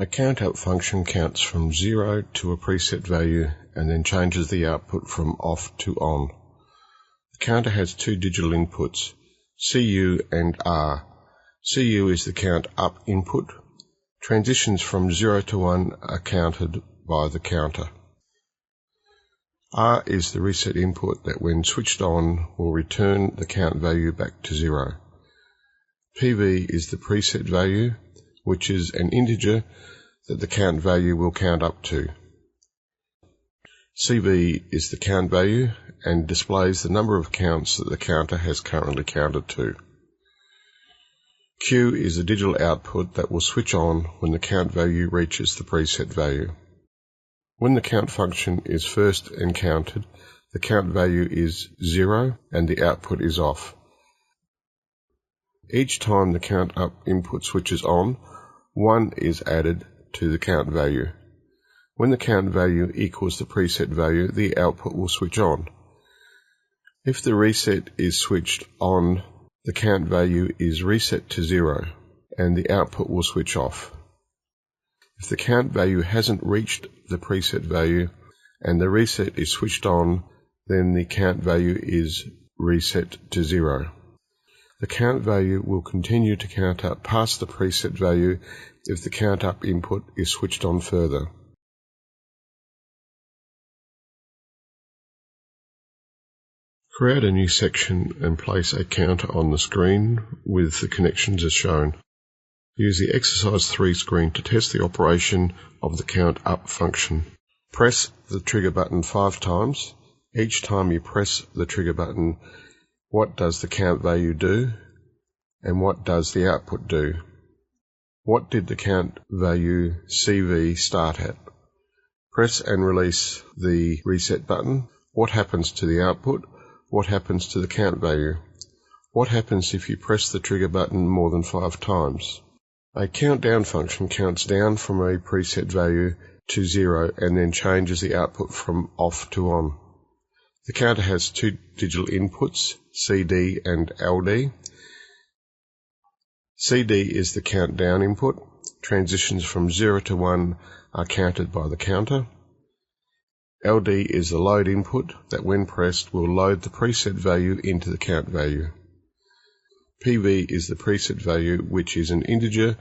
A countout function counts from 0 to a preset value and then changes the output from off to on. The counter has two digital inputs, CU and R. CU is the count up input. Transitions from 0 to 1 are counted by the counter. R is the reset input that when switched on will return the count value back to 0. PV is the preset value, which is an integer that the count value will count up to. CV is the count value and displays the number of counts that the counter has currently counted to. Q is the digital output that will switch on when the count value reaches the preset value. When the count function is first encountered, the count value is 0 and the output is off. Each time the count up input switches on, 1 is added to the count value. When the count value equals the preset value, the output will switch on. If the reset is switched on, the count value is reset to 0 and the output will switch off. If the count value hasn't reached the preset value and the reset is switched on, then the count value is reset to 0. The count value will continue to count up past the preset value if the count up input is switched on further. Create a new section and place a counter on the screen with the connections as shown. Use the exercise 3 screen to test the operation of the count up function. Press the trigger button 5 times. Each time you press the trigger button, what does the count value do and what does the output do? What did the count value CV start at? Press and release the reset button. What happens to the output? What happens to the count value? What happens if you press the trigger button more than 5 times? A countdown function counts down from a preset value to 0 and then changes the output from off to on. The counter has two digital inputs, CD and LD. CD is the countdown input. Transitions from 0 to 1 are counted by the counter. LD is the load input that when pressed will load the preset value into the count value. PV is the preset value, which is an integer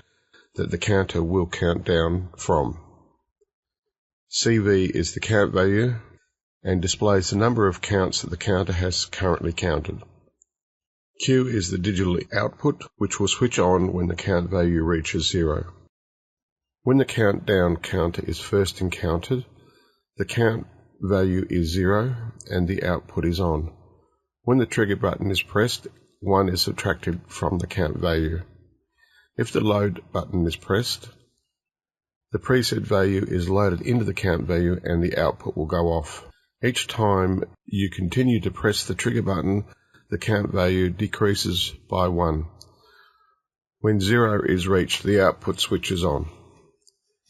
that the counter will count down from. CV is the count value and displays the number of counts that the counter has currently counted. Q is the digital output, which will switch on when the count value reaches 0. When the countdown counter is first encountered, the count value is 0 and the output is on. When the trigger button is pressed, 1 is subtracted from the count value. If the load button is pressed, the preset value is loaded into the count value and the output will go off. Each time you continue to press the trigger button, the count value decreases by 1. When 0 is reached, the output switches on.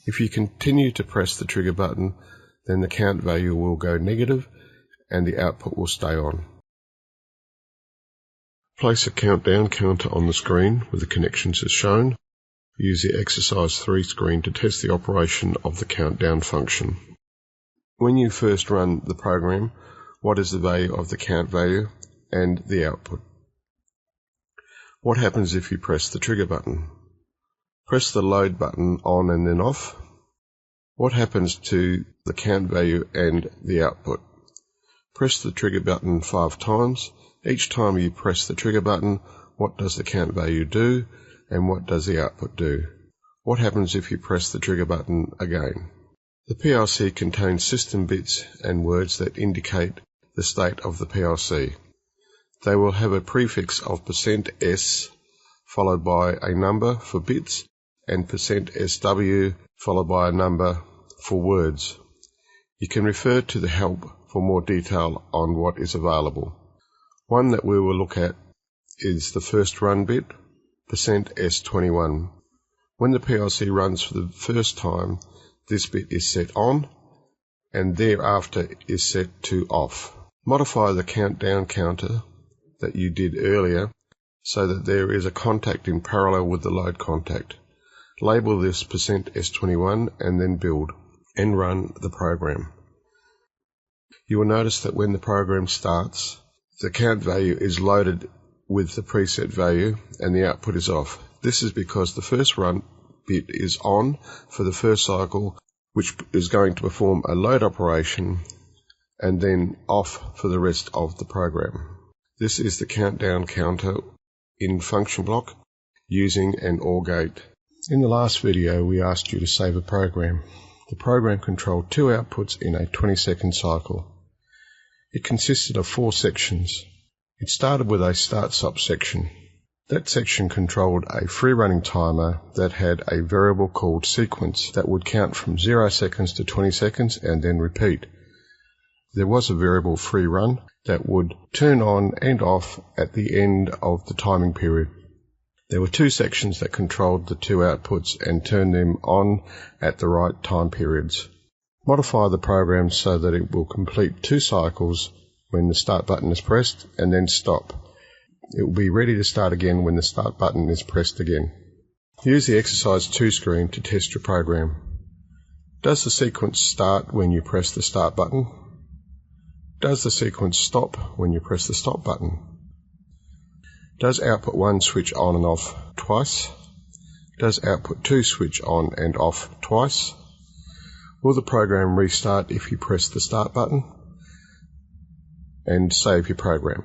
If you continue to press the trigger button, then the count value will go negative and the output will stay on. Place a countdown counter on the screen with the connections as shown. Use the exercise 3 screen to test the operation of the countdown function. When you first run the program, what is the value of the count value and the output? What happens if you press the trigger button? Press the load button on and then off. What happens to the count value and the output? Press the trigger button 5 times. Each time you press the trigger button, what does the count value do and what does the output do? What happens if you press the trigger button again? The PLC contains system bits and words that indicate the state of the PLC. They will have a prefix of %S followed by a number for bits and %SW followed by a number for words. You can refer to the help for more detail on what is available. One that we will look at is the first run bit, %S21. When the PLC runs for the first time, this bit is set on and thereafter is set to off. Modify the countdown counter that you did earlier so that there is a contact in parallel with the load contact. Label this %S21 and then build and run the program. You will notice that when the program starts, the count value is loaded with the preset value and the output is off. This is because the first run bit is on for the first cycle, which is going to perform a load operation, and then off for the rest of the program. This is the countdown counter in function block using an OR gate. In the last video we asked you to save a program. The program controlled 2 outputs in a 20-second cycle. It consisted of 4 sections. It started with a start-stop section. That section controlled a free-running timer that had a variable called sequence that would count from 0 seconds to 20 seconds and then repeat. There was a variable free run that would turn on and off at the end of the timing period. There were 2 sections that controlled the 2 outputs and turned them on at the right time periods. Modify the program so that it will complete 2 cycles when the start button is pressed and then stop. It will be ready to start again when the start button is pressed again. Use the exercise 2 screen to test your program. Does the sequence start when you press the start button? Does the sequence stop when you press the stop button? Does output 1 switch on and off twice? Does output 2 switch on and off twice? Will the program restart if you press the start button? And save your program.